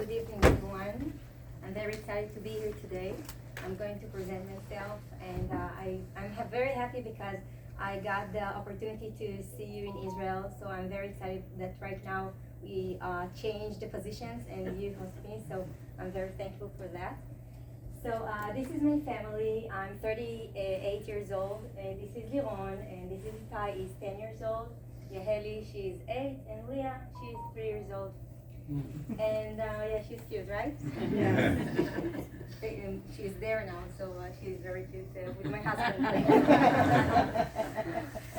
Good evening, everyone. I'm very excited to be here today. I'm going to present myself, and I'm very happy because I got the opportunity to see you in Israel. So I'm very excited that right now we changed the positions and you host me. So I'm very thankful for that. So this is my family. I'm 38 years old. This is Liron, and this is Tai. Is 10 years old. Yaheli, she's 8, and Leah, she's 3 years old. And yeah, she's cute, right? Yeah. She's there now, so she's very cute with my husband.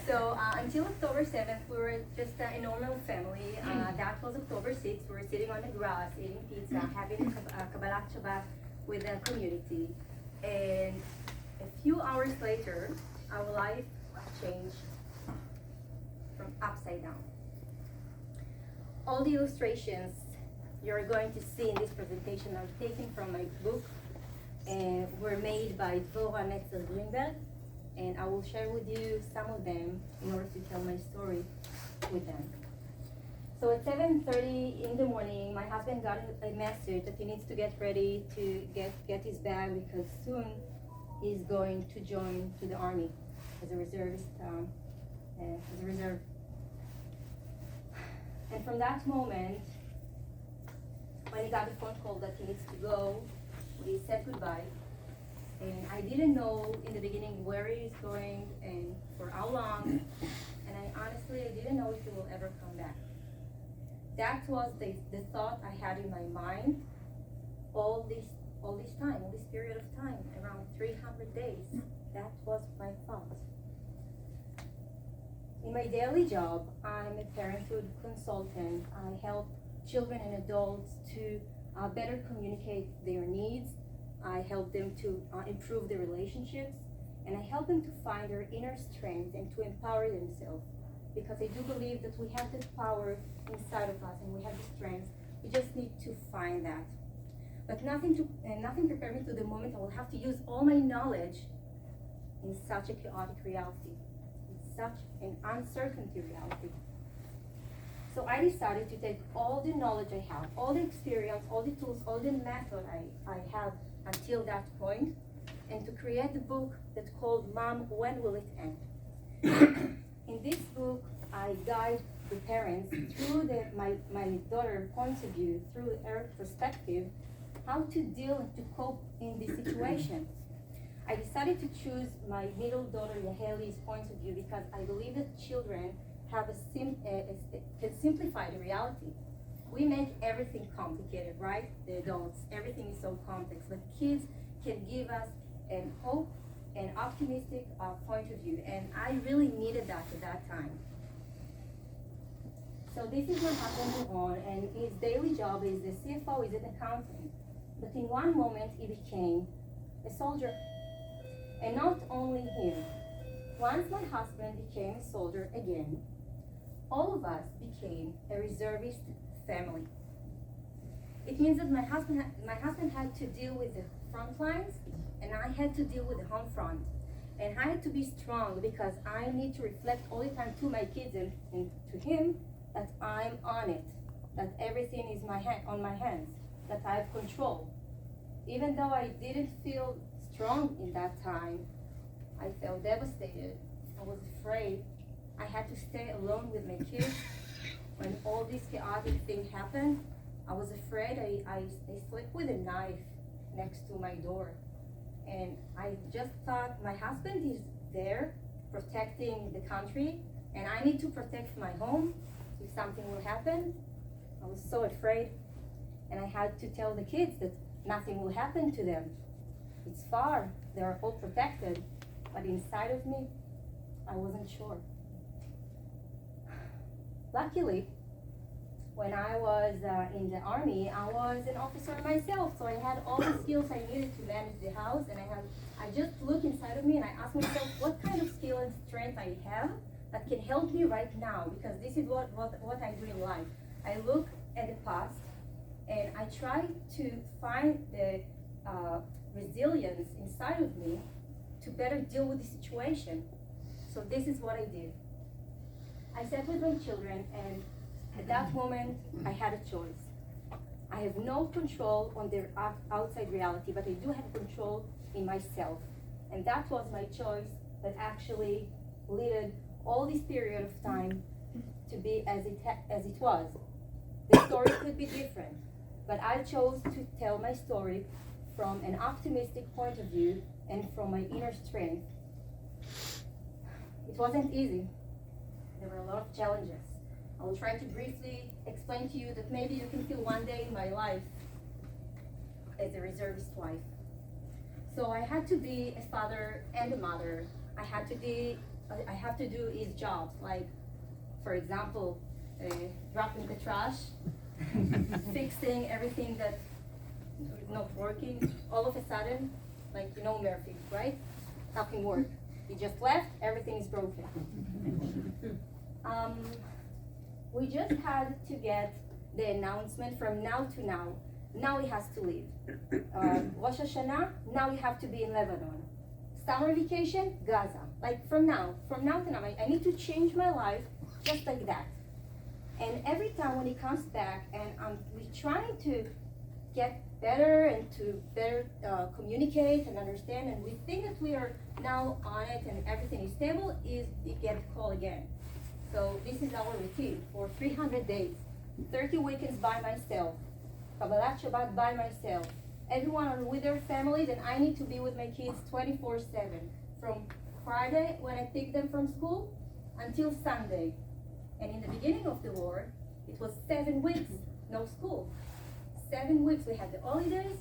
So until October 7th, we were just a normal family. That was October 6th. We were sitting on the grass, eating pizza, having a Kabbalat Shabbat with the community. And a few hours later, our life changed from upside down. All the illustrations you're going to see in this presentation are taken from my book and were made by Dvorah Netzer-Greenberg, and I will share with you some of them in order to tell my story with them. So at 7:30 in the morning, my husband got a message that he needs to get ready to get his bag because soon he's going to join to the army as a reservist, as a reserve. And from that moment, when he got the phone call that he needs to go, we said goodbye. And I didn't know in the beginning where he is going and for how long. And I didn't know if he will ever come back. That was the thought I had in my mind all this period of time, around 300 days. That was my thought. In my daily job, I'm a parenthood consultant. I help children and adults to better communicate their needs. I help them to improve their relationships, and I help them to find their inner strength and to empower themselves. Because I do believe that we have this power inside of us and we have the strength. We just need to find that. But nothing prepared me to the moment I will have to use all my knowledge in such a chaotic reality. Such an uncertainty reality. So I decided to take all the knowledge I have, all the experience, all the tools, all the method I have until that point, and to create the book that's called Mom, When Will It End? In this book, I guide the parents through my daughter's point of view, through her perspective, how to deal and to cope in this situation. I decided to choose my middle daughter Yaheli's point of view because I believe that children have can simplify the reality. We make everything complicated, right? The adults, everything is so complex, but kids can give us an hope and optimistic point of view, and I really needed that at that time. So this is my husband Ron, and his daily job is the CFO, is an accountant, but in one moment he became a soldier. And not only him. Once my husband became a soldier again, all of us became a reservist family. It means that my husband had to deal with the front lines, and I had to deal with the home front. And I had to be strong because I need to reflect all the time to my kids and to him that I'm on it, that everything is on my hands, that I have control. Even though I didn't feel strong in that time, I felt devastated. I was afraid. I had to stay alone with my kids when all this chaotic thing happened. I was afraid. I slept with a knife next to my door, and I just thought my husband is there protecting the country, and I need to protect my home if something will happen. I was so afraid, and I had to tell the kids that nothing will happen to them. It's far, they're all protected, but inside of me, I wasn't sure. Luckily, when I was in the army, I was an officer myself, so I had all the skills I needed to manage the house, and I just look inside of me and I ask myself what kind of skill and strength I have that can help me right now, because this is what I do in life. I look at the past and I try to find the resilience inside of me to better deal with the situation. So this is what I did. I sat with my children, and at that moment I had a choice. I have no control on their outside reality, but I do have control in myself. And that was my choice that actually led all this period of time to be as it was. The story could be different, but I chose to tell my story from an optimistic point of view and from my inner strength. It wasn't easy. There were a lot of challenges. I will try to briefly explain to you that maybe you can feel one day in my life as a reservist wife. So I had to be a father and a mother. I have to do his jobs, like, for example, dropping the trash, fixing everything that is not working. All of a sudden, like, you know Murphy, right? Nothing worked. He just left, everything is broken. We just had to get the announcement from now to now. Now he has to leave. Rosh Hashanah, now we have to be in Lebanon. Summer vacation, Gaza. Like from now to now, I need to change my life just like that. And every time when he comes back and we're trying to get better and to better communicate and understand, and we think that we are now on it and everything is stable, is we get a call again. So this is our routine for 300 days, 30 weekends by myself, Kabbalat Shabbat by myself. Everyone are with their family, then I need to be with my kids 24/7, from Friday when I pick them from school until Sunday. And in the beginning of the war, it was 7 weeks, no school. 7 weeks, we had the holidays,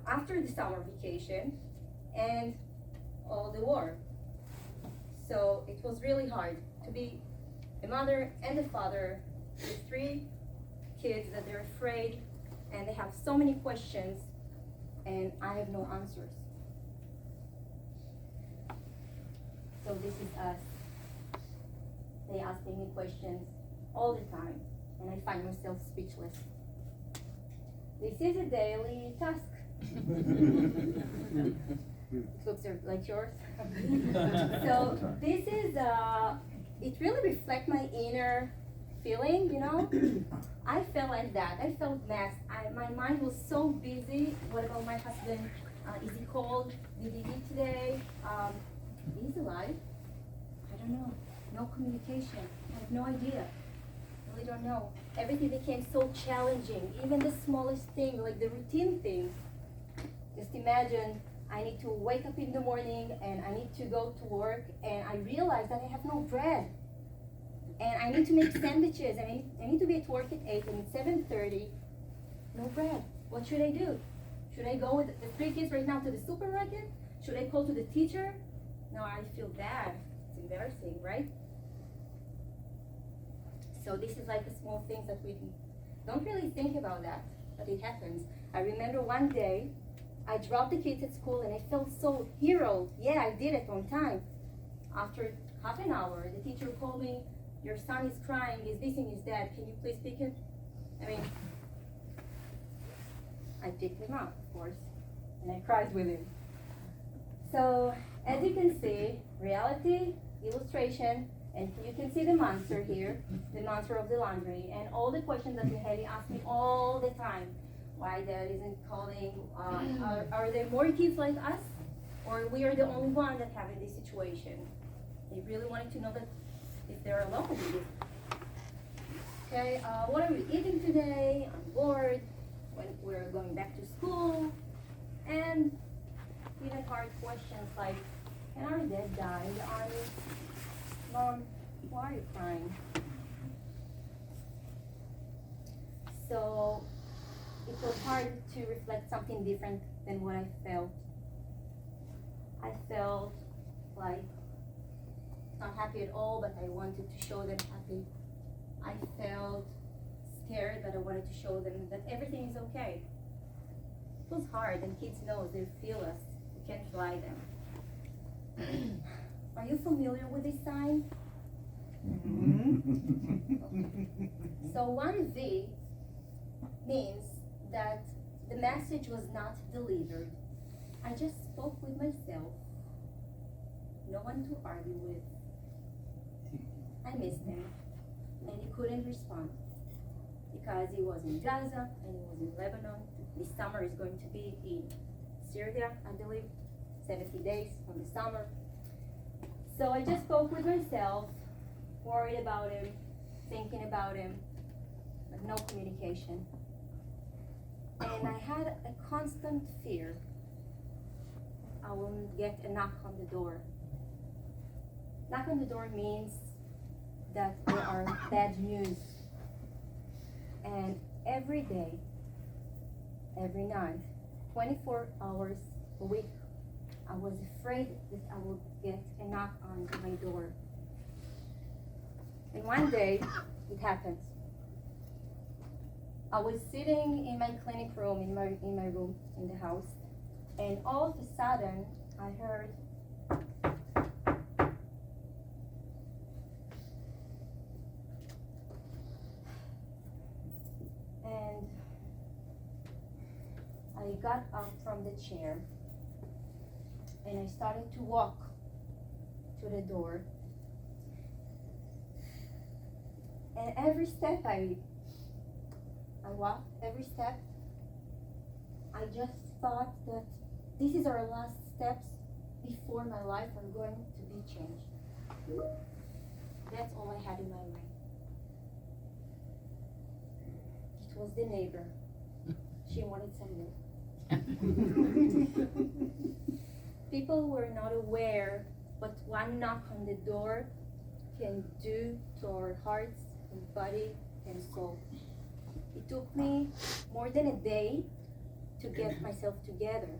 after the summer vacation, and all the war. So it was really hard to be a mother and a father with 3 kids that they're afraid and they have so many questions and I have no answers. So this is us. They asking me questions all the time and I find myself speechless. This is a daily task. It looks like yours. So this is, it really reflects my inner feeling, you know? I felt like that. I felt messed. My mind was so busy. What about my husband? Is he cold? Did he eat today? He's alive. I don't know. No communication. I have no idea. I really don't know. Everything became so challenging. Even the smallest thing, like the routine things. Just imagine I need to wake up in the morning and I need to go to work and I realize that I have no bread. And I need to make sandwiches and I need to be at work at 8 and it's 7:30, no bread. What should I do? Should I go with the 3 kids right now to the supermarket? Should I call to the teacher? No, I feel bad. It's embarrassing, right? So this is like the small things that we don't really think about that, but it happens. I remember one day, I dropped the kids at school and I felt so hero. Yeah, I did it on time. After half an hour, the teacher called me, your son is crying, he's this and he's that, can you please pick him? I mean, I picked him up, of course, and I cried with him. So, as you can see, reality, illustration, and you can see the monster here, the monster of the laundry, and all the questions that Mihaly asked me all the time. Why dad isn't calling? Are there more kids like us? Or we are the only one that have in this situation? They really wanted to know that if they're alone with this. Okay, what are we eating today? I'm bored. When we're going back to school. And even hard questions like, can our dad die in the army? Mom, why are you crying? So it was hard to reflect something different than what I felt. I felt like not happy at all, but I wanted to show them happy. I felt scared, but I wanted to show them that everything is okay. It was hard, and kids know, they feel us. We can't lie them. Are you familiar with this sign? Okay. So 1V means that the message was not delivered. I just spoke with myself. No one to argue with. I missed him, and he couldn't respond. because he was in Gaza and he was in Lebanon. This summer is going to be in Syria, I believe, 70 days from the summer. So I just spoke with myself, worried about him, thinking about him, but no communication. And I had a constant fear I will get a knock on the door. Knock on the door means that there are bad news. And every day, every night, 24 hours a week, I was afraid that I would get a knock on my door. And one day, it happened. I was sitting in my clinic room, in my room, in the house, and all of a sudden, I heard and I got up from the chair and I started to walk to the door. And every step I walked, every step, I just thought that this is our last steps before my life are going to be changed. That's all I had in my mind. It was the neighbor. She wanted some milk. People were not aware what one knock on the door can do to our hearts and body and soul. It took me more than a day to get myself together,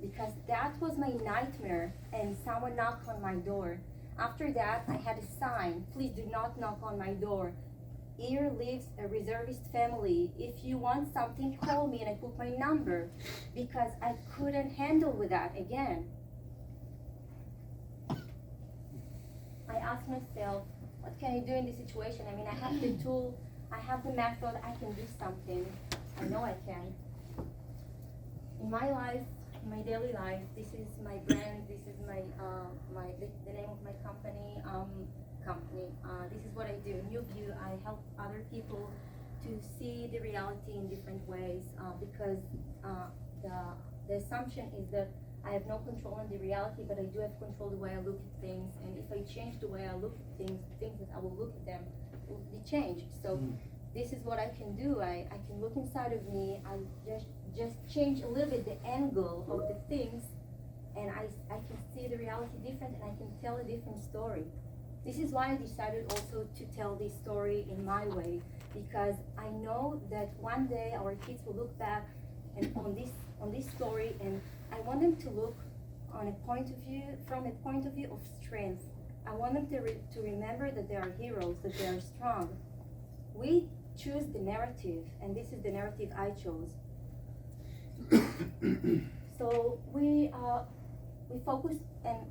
because that was my nightmare, and someone knocked on my door. After that, I had a sign: please do not knock on my door. Here lives a reservist family. If you want something, call me, and I put my number, because I couldn't handle with that again. I asked myself, what can I do in this situation? I mean, I have the tool, I have the method, I can do something. I know I can. In my life, in my daily life, this is my brand, this is my the name of my company. This is what I do. New View, I help other people to see the reality in different ways, because the assumption is that I have no control on the reality, but I do have control the way I look at things. And if I change the way I look at things, the things that I will look at them will be changed. So this is what I can do. I can look inside of me. I just change a little bit the angle of the things, and I can see the reality different, and I can tell a different story. This is why I decided also to tell this story in my way, because I know that one day our kids will look back and on this story, and I want them to look on a point of view, from a point of view of strength. I want them to remember that they are heroes, that they are strong. We choose the narrative, and this is the narrative I chose. So we focus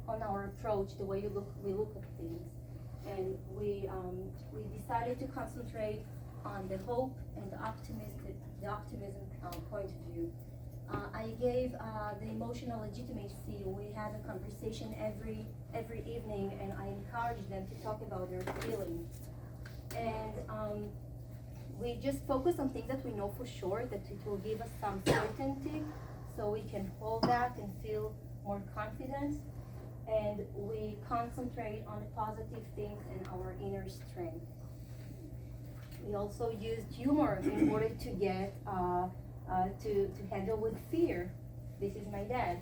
on our approach, the way we look at things, and we decided to concentrate on the hope and the optimism point of view. I gave the emotional legitimacy. We had a conversation every evening, and I encouraged them to talk about their feelings. And we just focus on things that we know for sure, that it will give us some certainty, so we can hold that and feel more confident. And we concentrate on the positive things and our inner strength. We also used humor in order to get to handle with fear. This is my dad.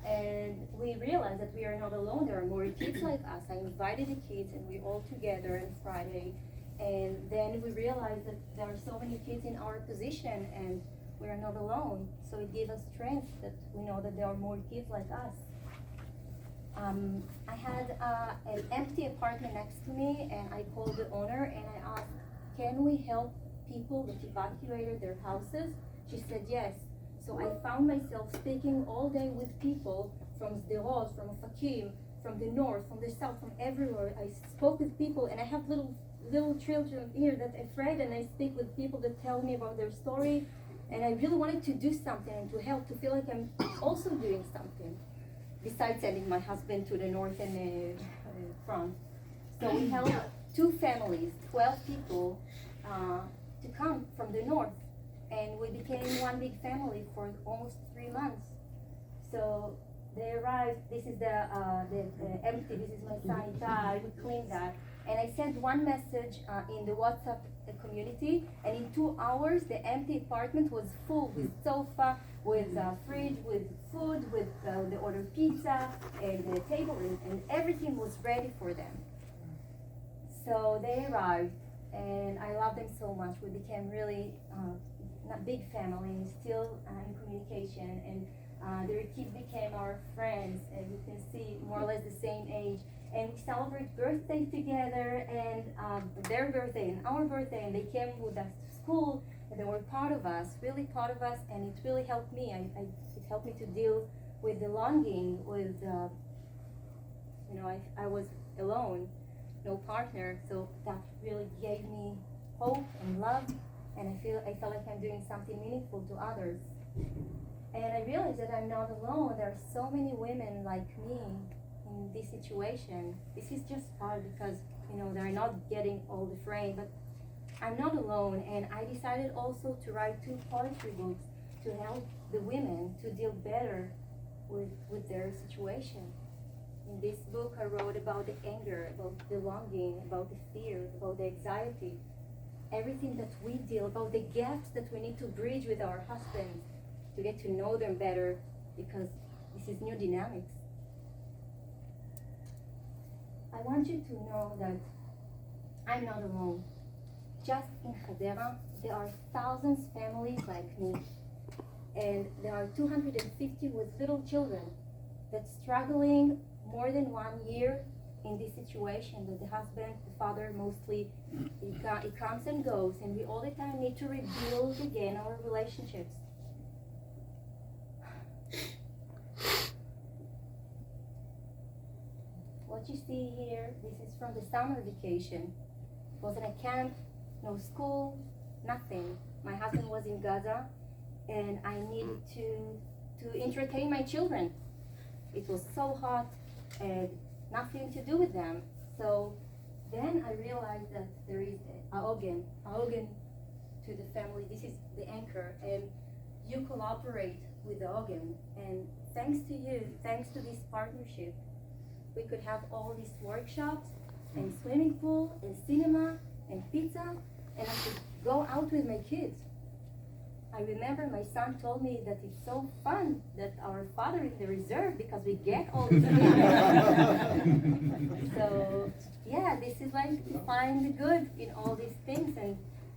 And we realized that we are not alone. There are more kids like us. I invited the kids, and we're all together on Friday. And then we realized that there are so many kids in our position, and we are not alone. So it gave us strength that we know that there are more kids like us. I had an empty apartment next to me, and I called the owner and I asked, can we help people that evacuated their houses? She said yes. So I found myself speaking all day with people from Sderot, from Ofakim, from the north, from the south, from everywhere. I spoke with people, and I have little children here that are afraid, and I speak with people that tell me about their story. And I really wanted to do something and to help, to feel like I'm also doing something, besides sending my husband to the north and front. So we helped 2 families, 12 people, to come from the north, and we became one big family for almost 3 months. So they arrived. This is the empty. This is my son Itai. We cleaned that, and I sent one message in the WhatsApp community, and in 2 hours the empty apartment was full with sofa, with fridge, with food, with the ordered pizza and the table, and everything was ready for them. So they arrived, and I love them so much. We became really a big family, still in communication, and their kids became our friends, and you can see more or less the same age. And we celebrate birthday together, and their birthday and our birthday, and they came with us to school, and they were part of us, really part of us, and it really helped me. It helped me to deal with the longing, with, I was alone, no partner, so that really gave me hope and love, and I felt like I'm doing something meaningful to others. And I realized that I'm not alone. There are so many women like me in this situation. This is just hard because, they're not getting all the frame, but I'm not alone. And I decided also to write 2 poetry books to help the women to deal better with their situation. In this book, I wrote about the anger, about the longing, about the fear, about the anxiety, everything that we deal, about the gaps that we need to bridge with our husbands to get to know them better, because this is new dynamics. I want you to know that I'm not alone. Just in Hadera, there are thousands of families like me, and there are 250 with little children that's struggling more than 1 year in this situation, that the husband, the father mostly, he comes and goes, and we all the time need to rebuild again our relationships. What you see here, this is from the summer vacation. It wasn't a camp, no school, nothing. My husband was in Gaza, and I needed to entertain my children. It was so hot and nothing to do with them. So then I realized that there is a organ to the family. This is the anchor, and you collaborate with the organ. And thanks to you, thanks to this partnership, we could have all these workshops and swimming pool and cinema and pizza, and I could go out with my kids. I remember my son told me that it's so fun that our father is the reserve because we get all these things. So yeah, this is like to find the good in all these things,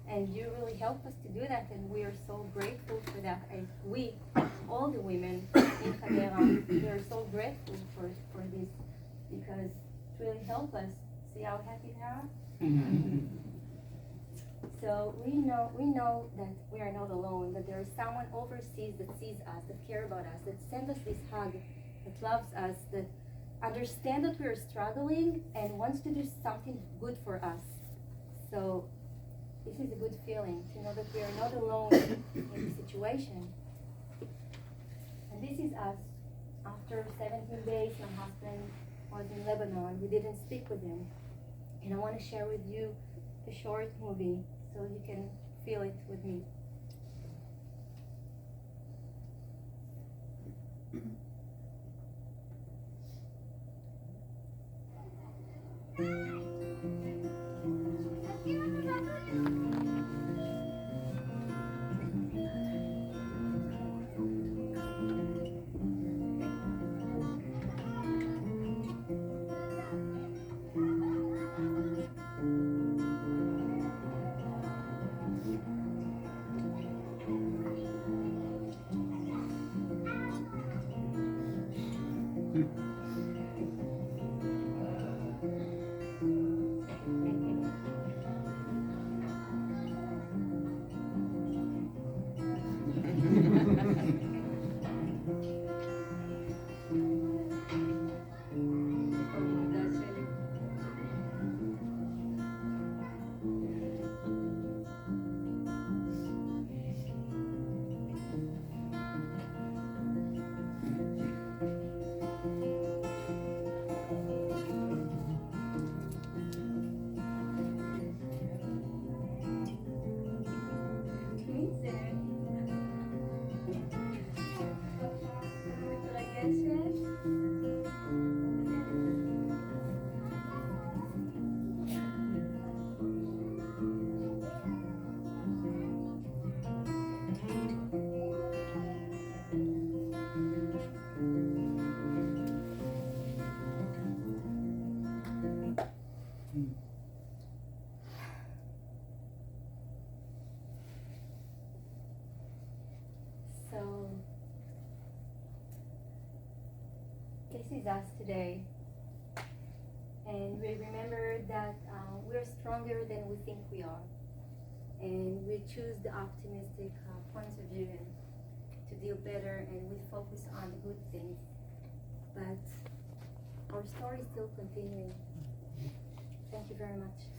and you really help us to do that, and we are so grateful for that. And we, all the women in Hadera, we are so grateful for this, because it really helps us. See how happy they are? So we know that we are not alone, that there is someone overseas that sees us, that cares about us, that sends us this hug, that loves us, that understands that we are struggling and wants to do something good for us. So this is a good feeling, to know that we are not alone in the situation. And this is us. After 17 days, my husband was in Lebanon. We didn't speak with him. And I want to share with you a short movie so you can feel it with me. So this is us today, and we remember that we're stronger than we think we are, and we choose the optimistic point of view and to deal better, and we focus on the good things. But our story is still continuing. Thank you very much.